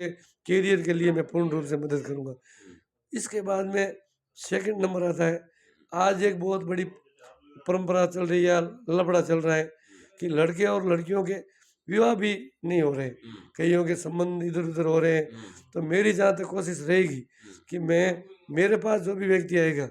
Career के लिए मैं पूर्ण रूप से मदद करूँगा। इसके बाद में सेकंड नंबर आता है, आज एक बहुत बड़ी परंपरा चल रही है, लफड़ा चल रहा है कि लड़के और लड़कियों के विवाह भी नहीं हो रहे, कईयों के संबंध इधर-उधर हो रहे हैं। तो मेरी जहाँ तक कोशिश रहेगी कि मेरे पास जो भी व्यक्ति आएगा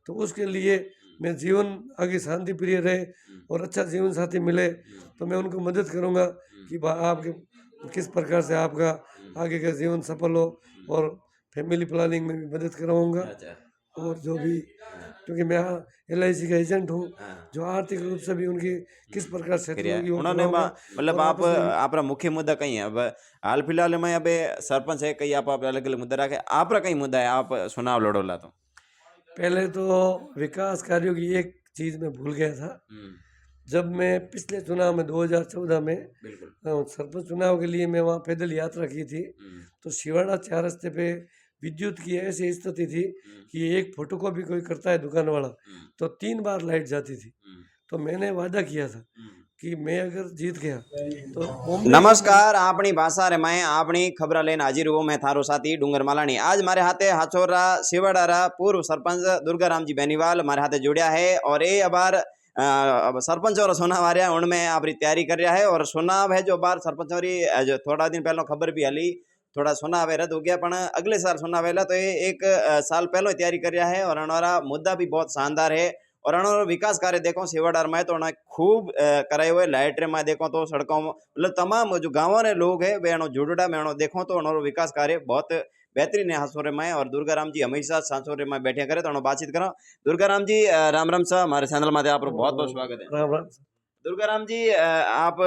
तो उसके लिए मैं जीवन आगे शांति प्रिय रहे और अच्छा जीवन साथी मिले, तो मैं उनको मदद करूँगा कि आपके किस प्रकार से आपका आगे का जीवन सफल हो, और फैमिली प्लानिंग में भी मदद कराऊँगा। अच्छा। और जो भी, हाँ, क्योंकि मैं LIC का एजेंट हूँ, हाँ। जो आर्थिक रूप से भी उनकी किस प्रकार सेटल કર્યા होगी वो ઉन्होंने कराऊँगा। मतलब और आप आपस में આપણા મુખ્ય મુદ્દા કઈ है अब हाल फिलहाल में अब सरपंच है कई आप अलग अलग मुद्दा रखे आप कई मुद्दा है आप चुनाव लड़ोला तो पहले तो विकास कार्यों की एक चीज़ मैं भूल गया था। जब मैं पिछले चुनाव में 2014 में बिल्कुल सरपंच चुनाव के लिए मैं वहाँ पैदल यात्रा की थी, तो शिवाड़ा 4 रास्ते पे विद्युत की ऐसी स्थिति थी कि एक फोटोकॉपी कोई करता है दुकान वाला तो 3 बार लाइट जाती थी। तो मैंने वादा किया था कि मैं अगर जीत गया तो बॉम्बे के नमस्कार अपनी भाषा रे मैं अपनी खबर लेने हाजिर हुआ मैं थारो साथी डूंगर मालानी आज हमारे हाथे हाचोरा शिवाड़ा पूर्व सरपंच दुर्गाराम जी बेनीवाल हमारे हाथे जुड़िया है और ये अबार सरपंच और चुनाव आ रहा है उनमें आपकी तैयारी कर रहा है और चुनाव है जो बार सरपंच जो थोड़ा दिन पहले खबर भी हली थोड़ा चुनाव रद्द हो गया पर अगले साल चुनाव है तो ये एक साल पहले तैयारी कर रहा है और हमारा मुद्दा भी बहुत शानदार है और अणो विकास कार्य देखो सेवाडार में तो खूब कराए हुए लाइट में देखो तो सड़कों मतलब तमाम जो गाँव ने लोग है वे जुड़ड़ा में देखो तो अणो विकास कार्य बहुत बेहतरीन है हासोरे में और दुर्गाराम जी हमेशा सांसोरे में बैठे करे तो बातचीत करो दुर्गाराम जी राम राम साहब हमारे चैनल में आप बहुत बहुत स्वागत है राम राम। दुर्गाराम जी आप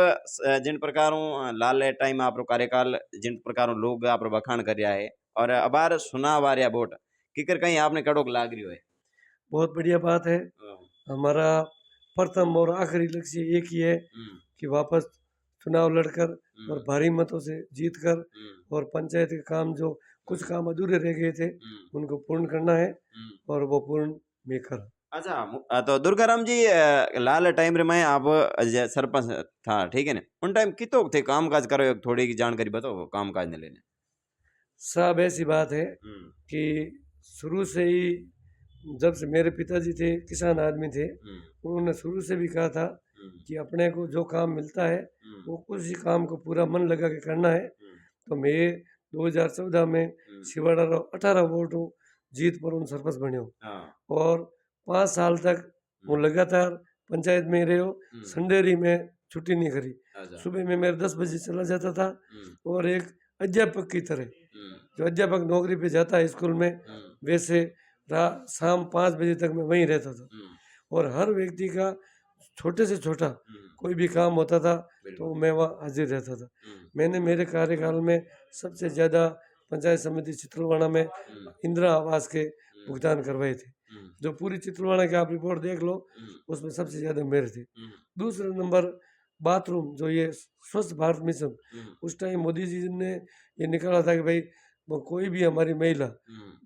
जिन प्रकारों लाल टाइम आप कार्यकाल जिन प्रकारों लोग आप बखान कर रहा है और अबार सुना वारिया वोट किकर कहीं आपने कड़ोक लाग रही है बहुत बढ़िया बात है। हमारा प्रथम और आखिरी लक्ष्य एक ही है कि वापस चुनाव लड़कर और भारी मतों से जीतकर और पंचायत के काम जो कुछ काम अधूरे रह गए थे उनको पूर्ण करना है और वो पूर्ण भी कर। अच्छा तो दुर्गाराम जी लाल टाइम रे में आप सरपंच था ठीक है ना उन टाइम कितो थे काम काज करो थोड़ी की जानकारी बताओ काम काज ने लेने साहब ऐसी बात है कि शुरू से ही जब से मेरे पिताजी थे किसान आदमी थे, उन्होंने शुरू से भी कहा था कि अपने को जो काम मिलता है वो उसी काम को पूरा मन लगा के करना है। तो मैं 2014 में शिवाड़ा 18 वोटों जीत पर उन सरपंच बने हो और 5 साल तक वो लगातार पंचायत में ही रहे हो। संडेरी में छुट्टी नहीं करी। सुबह में मेरे 10 बजे चला जाता था और एक अध्यापक की तरह, जो अध्यापक नौकरी पे जाता है स्कूल में, वैसे शाम 5 बजे तक मैं वहीं रहता था और हर व्यक्ति का छोटे से छोटा कोई भी काम होता था तो मैं वहाँ हाजिर रहता था। मैंने मेरे कार्यकाल में सबसे ज़्यादा पंचायत समिति चित्रवाड़ा में इंदिरा आवास के भुगतान करवाए थे। जो पूरी चित्रवाड़ा की आप रिपोर्ट देख लो उसमें सबसे ज़्यादा मेरे थे। दूसरा नंबर बाथरूम, जो ये स्वच्छ भारत मिशन, उस टाइम मोदी जी ने ये निकाला था कि भाई वो कोई भी हमारी महिला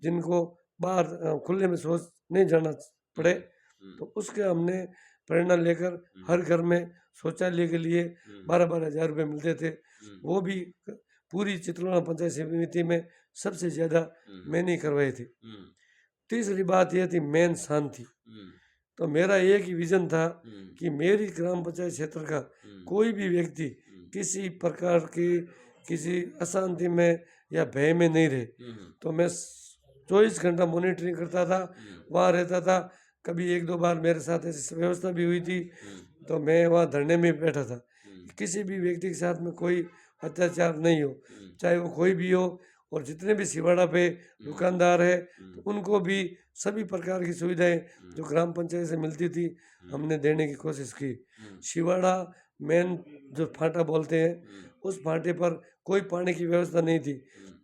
जिनको बाहर खुले में शौच नहीं जाना पड़े, तो उसके हमने प्रेरणा लेकर हर घर में शौचालय के लिए 12-12 हज़ार रुपये मिलते थे, वो भी पूरी चित्रवाड़ा पंचायत समिति में सबसे ज़्यादा मैंने ही करवाए थे। तीसरी बात यह थी मेन शांति। तो मेरा एक ही विजन था कि मेरी ग्राम पंचायत क्षेत्र का कोई भी व्यक्ति किसी प्रकार की किसी अशांति में या भय में नहीं रहे। तो मैं 24 घंटा मॉनिटरिंग करता था, वहाँ रहता था। कभी 1-2 बार मेरे साथ ऐसी व्यवस्था भी हुई थी तो मैं वहाँ धरने में बैठा था। किसी भी व्यक्ति के साथ में कोई अत्याचार नहीं हो, चाहे वो कोई भी हो, और जितने भी शिवाड़ा पे दुकानदार है तो उनको भी सभी प्रकार की सुविधाएं जो ग्राम पंचायत से मिलती थी हमने देने की कोशिश की। शिवाड़ा मेन जो फाटा बोलते हैं उस फाटे पर कोई पानी की व्यवस्था नहीं थी।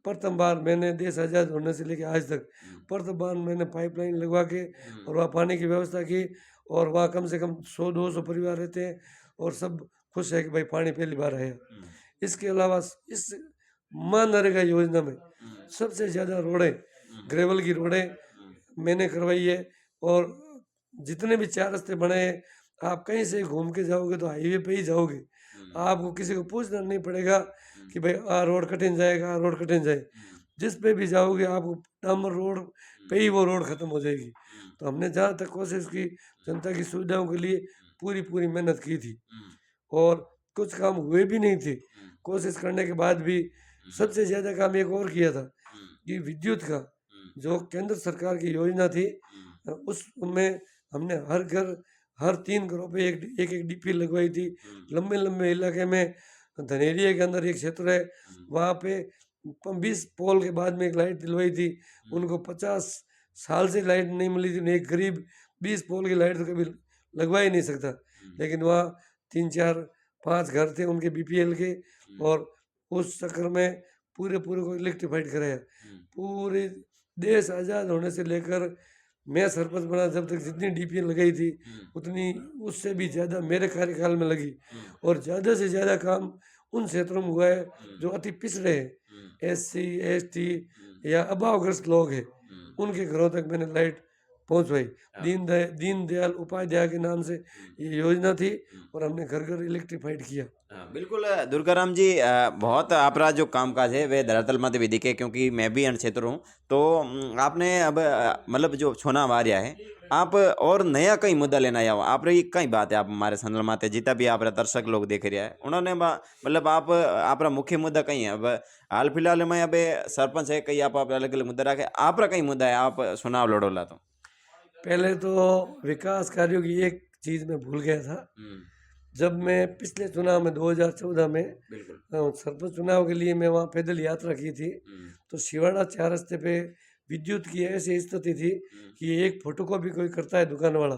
प्रथम बार मैंने देश आज़ाद होने से लेकर आज तक प्रथम बार मैंने पाइपलाइन लगवा के और वहाँ पानी की व्यवस्था की और वहाँ कम से कम 100-200 परिवार रहते हैं और सब खुश है कि भाई पानी पहली बार आया। इसके अलावा इस मनरेगा योजना में सबसे ज़्यादा रोडें, ग्रेवल की रोडें मैंने करवाई है और जितने भी 4 रास्ते बने हैं, आप कहीं से घूम के जाओगे तो हाईवे पे ही जाओगे। आपको किसी को पूछना नहीं पड़ेगा कि भाई रोड कठिन जाएगा, रोड कठिन जाए। जिस पे भी जाओगे आपको डामर रोड पे ही वो रोड ख़त्म हो जाएगी। तो हमने जहाँ तक कोशिश की जनता की सुविधाओं के लिए पूरी मेहनत की थी और कुछ काम हुए भी नहीं थे। कोशिश करने के बाद भी सबसे ज़्यादा काम एक और किया था कि विद्युत का जो केंद्र सरकार की योजना थी उसमें हमने हर घर हर 3 घरों पे एक डीपी लगवाई थी। लंबे इलाके में धनेरिया के अंदर एक क्षेत्र है, वहाँ पे 20 पोल के बाद में एक लाइट दिलवाई थी। उनको 50 साल से लाइट नहीं मिली थी। एक गरीब 20 पोल की लाइट तो कभी लगवा ही नहीं सकता। लेकिन वहाँ 3-4-5 घर थे उनके बीपीएल के और उस चक्कर में पूरे को इलेक्ट्रीफाइड कराया। पूरे देश आज़ाद होने से लेकर मैं सरपंच बना जब तक जितनी डीपीएल लगाई थी उतनी उससे भी ज़्यादा मेरे कार्यकाल में लगी और ज़्यादा से ज़्यादा काम उन क्षेत्रों में हुआ है जो अति पिछड़े हैं, एससी एसटी या अभावग्रस्त लोग हैं, उनके घरों तक मैंने लाइट पहुंचवाई। दीनदयाल उपाध्याय के नाम से ये योजना थी और हमने घर इलेक्ट्रीफाइड किया। हाँ, बिल्कुल दुर्गाराम जी, बहुत आपका जो कामकाज है वे धरातल मध्य भी दिखे, क्योंकि मैं भी अन क्षेत्र हूँ। तो आपने अब मतलब जो चुनाव आ रहा है, आप और नया कई मुद्दा लेना आया हो आप रही कई बात है आप हमारे संदल माते जितना भी आप दर्शक लोग देख रहे हैं उन्होंने मतलब आप मुख्य मुद्दा कई है। अब हाल फिलहाल में अब सरपंच है कई आप अलग अलग मुद्दा रखे, आप कई मुद्दा है आप चुनाव लड़ोला तो पहले तो विकास कार्यों की एक चीज़ मैं भूल गया था। जब मैं पिछले चुनाव में 2014 में बिल्कुल सरपंच चुनाव के लिए मैं वहाँ पैदल यात्रा की थी तो शिवाड़ा 4 रास्ते पे विद्युत की ऐसी स्थिति थी कि एक फोटोकॉपी कोई करता है दुकान वाला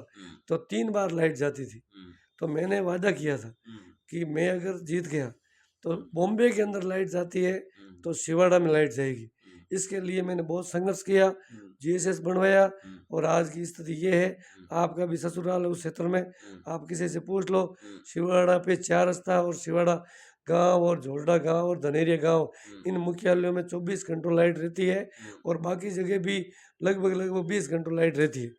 तो 3 बार लाइट जाती थी। तो मैंने वादा किया था कि मैं अगर जीत गया तो बॉम्बे के अंदर लाइट जाती है तो शिवाड़ा में लाइट जाएगी। इसके लिए मैंने बहुत संघर्ष किया, जीएसएस बनवाया और आज की स्थिति ये है। आपका भी ससुराल है उस क्षेत्र में, आप किसी से पूछ लो, शिवाड़ा पे 4 रास्ता और शिवाड़ा गांव और झोलडा गांव और धनेरिया गांव इन मुख्यालयों में 24 घंटों लाइट रहती है और बाकी जगह भी लगभग 20 घंटों लाइट रहती है।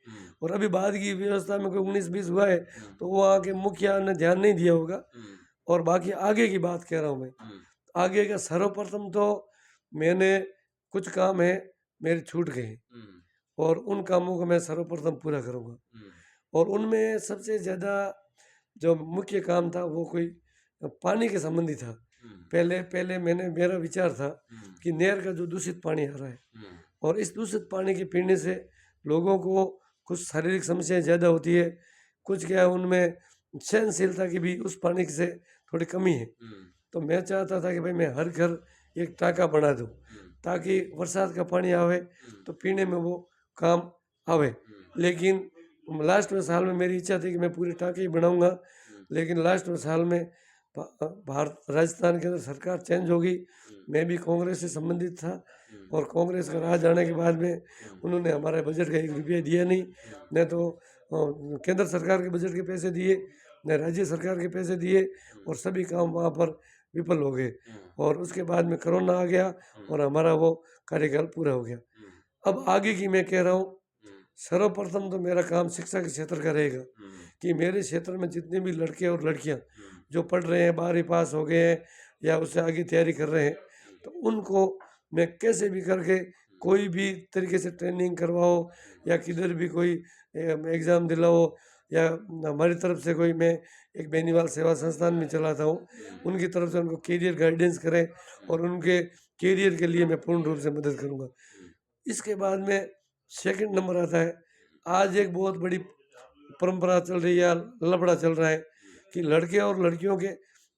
और अभी बाद की व्यवस्था में कोई 19-20 हुआ है तो वहाँ के मुखिया ने ध्यान नहीं दिया होगा। और बाकी आगे की बात कह रहा हूँ मैं, आगे का सर्वप्रथम तो मैंने कुछ काम है मेरे छूट गए और उन कामों को मैं सर्वप्रथम पूरा करूँगा। और उनमें सबसे ज़्यादा जो मुख्य काम था वो कोई पानी के संबंधी था। पहले मेरा विचार था कि नहर का जो दूषित पानी आ रहा है और इस दूषित पानी के पीने से लोगों को कुछ शारीरिक समस्याएं ज़्यादा होती है, कुछ क्या है उनमें सहनशीलता की भी उस पानी से थोड़ी कमी है। तो मैं चाहता था कि भाई मैं हर घर एक टाँका बना दूँ ताकि बरसात का पानी आवे तो पीने में वो काम आवे। लेकिन लास्ट में साल में मेरी इच्छा थी कि मैं पूरे टाँके ही बनाऊँगा, लेकिन लास्ट में साल में भारत राजस्थान के अंदर सरकार चेंज होगी। मैं भी कांग्रेस से संबंधित था और कांग्रेस का राज आने के बाद में उन्होंने हमारे बजट का 1 रुपया दिया नहीं, न तो केंद्र सरकार के बजट के पैसे दिए न राज्य सरकार के पैसे दिए और सभी काम वहाँ पर विफल हो गए। और उसके बाद में कोरोना आ गया और हमारा वो कार्यकाल पूरा हो गया। अब आगे की मैं कह रहा हूँ, सर्वप्रथम तो मेरा काम शिक्षा के क्षेत्र का रहेगा कि मेरे क्षेत्र में जितने भी लड़के और लड़कियाँ जो पढ़ रहे हैं, 12वीं पास हो गए हैं या उससे आगे तैयारी कर रहे हैं, तो उनको मैं कैसे भी करके कोई भी तरीके से ट्रेनिंग करवाओ या किधर भी कोई एग्ज़ाम दिलाओ या हमारी तरफ से कोई मैं एक बेनीवाल सेवा संस्थान में चलाता हूँ, उनकी तरफ से उनको करियर गाइडेंस करें और उनके करियर के लिए मैं पूर्ण रूप से मदद करूँगा। इसके बाद में सेकंड नंबर आता है, आज एक बहुत बड़ी परंपरा चल रही है, लफड़ा चल रहा है कि लड़के और लड़कियों के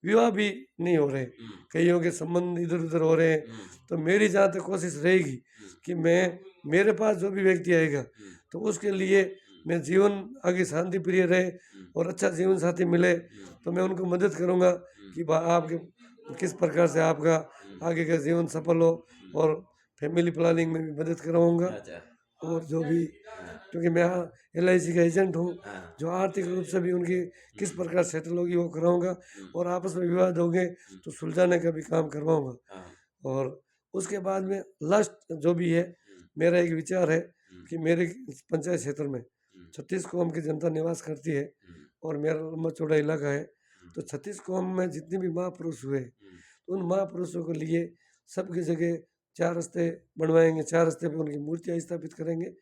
विवाह भी नहीं हो रहे, कईयों के संबंध इधर उधर हो रहे हैं। तो मेरी जहाँ तक कोशिश रहेगी कि मेरे पास जो भी व्यक्ति आएगा तो उसके लिए मैं जीवन आगे शांति प्रिय रहे और अच्छा जीवन साथी मिले तो मैं उनको मदद करूँगा कि आपके किस प्रकार से आपका आगे का जीवन सफल हो और फैमिली प्लानिंग में भी मदद कराऊँगा। और जो भी क्योंकि मैं LIC का एजेंट हूँ, जो आर्थिक रूप से भी उनकी किस प्रकार सेटल होगी वो कराऊँगा और आपस में विवाद होंगे तो सुलझाने का भी काम करवाऊँगा। और उसके बाद में लास्ट जो भी है, मेरा एक विचार है कि मेरे पंचायत क्षेत्र में 36 कौम की जनता निवास करती है और मेरा लंबा चौड़ा इलाका है तो 36 कौम में जितने भी महापुरुष हुए तो उन महापुरुषों को लिए सबकी जगह 4 रास्ते बनवाएंगे, 4 रास्ते पे उनकी मूर्तियाँ स्थापित करेंगे।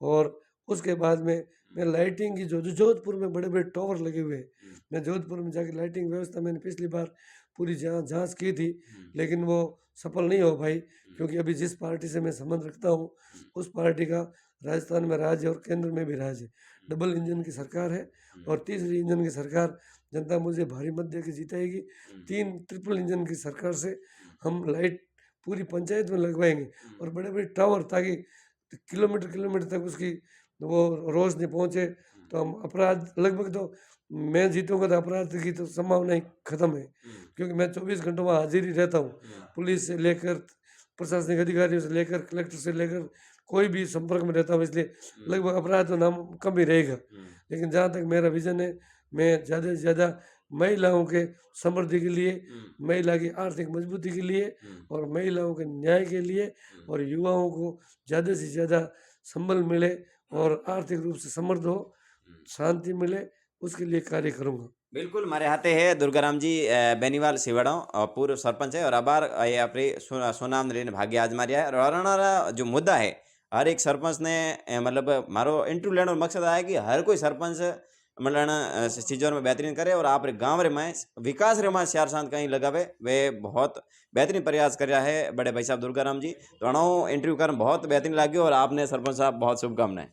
और उसके बाद में मैं लाइटिंग की जो जो जोधपुर में बड़े बड़े टावर लगे हुए हैं, मैं जोधपुर में जाके लाइटिंग व्यवस्था मैंने पिछली बार पूरी जांच की थी, लेकिन वो सफल नहीं हो पाई, क्योंकि अभी जिस पार्टी से मैं संबंध रखता हूँ उस पार्टी का राजस्थान में राज है और केंद्र में भी राज है। डबल इंजन की सरकार है और तीसरी इंजन की सरकार जनता मुझे भारी मत दे के जिताएगी। 3 ट्रिपल इंजन की सरकार से हम लाइट पूरी पंचायत में लगवाएंगे और बड़े बड़े टावर, ताकि किलोमीटर किलोमीटर तक उसकी वो रोशनी पहुँचे। तो हम अपराध लगभग, तो मैं जीतूंगा तो अपराध की तो संभावना ही खत्म है, क्योंकि मैं 24 घंटों वहाँ हाजिर ही रहता हूँ। पुलिस से लेकर प्रशासनिक अधिकारियों से लेकर कलेक्टर से लेकर कोई भी संपर्क में रहता हूँ, इसलिए लगभग अपराध तो नाम कम ही रहेगा। लेकिन जहाँ तक मेरा विजन है, मैं ज़्यादा से ज़्यादा महिलाओं के समृद्धि के लिए, महिला की आर्थिक मजबूती के लिए और महिलाओं के न्याय के लिए और युवाओं को ज़्यादा से ज़्यादा संबल मिले और आर्थिक रूप से समृद्ध हो, शांति मिले, उसके लिए कार्य करूँगा। बिल्कुल मारे हाथे है दुर्गाराम जी बेनीवाल सिवाड़ा पूर्व सरपंच है और अबार ये अपनी सुनाम लेने भाग्य आज मारिया है। और हमारा जो मुद्दा है, हर एक सरपंच ने मतलब मारो इंटरव्यू लेने का मकसद आया कि हर कोई सरपंच मतलब चीज़ों में बेहतरीन करे और आप गाँव रे में विकास रे में चार शांत कहीं लगावे, वे बहुत बेहतरीन प्रयास कर रहा है बड़े भाई साहब दुर्गाराम जी। तो इंटरव्यू कर बहुत बेहतरीन लगे और आपने सरपंच साहब बहुत शुभकामनाएं।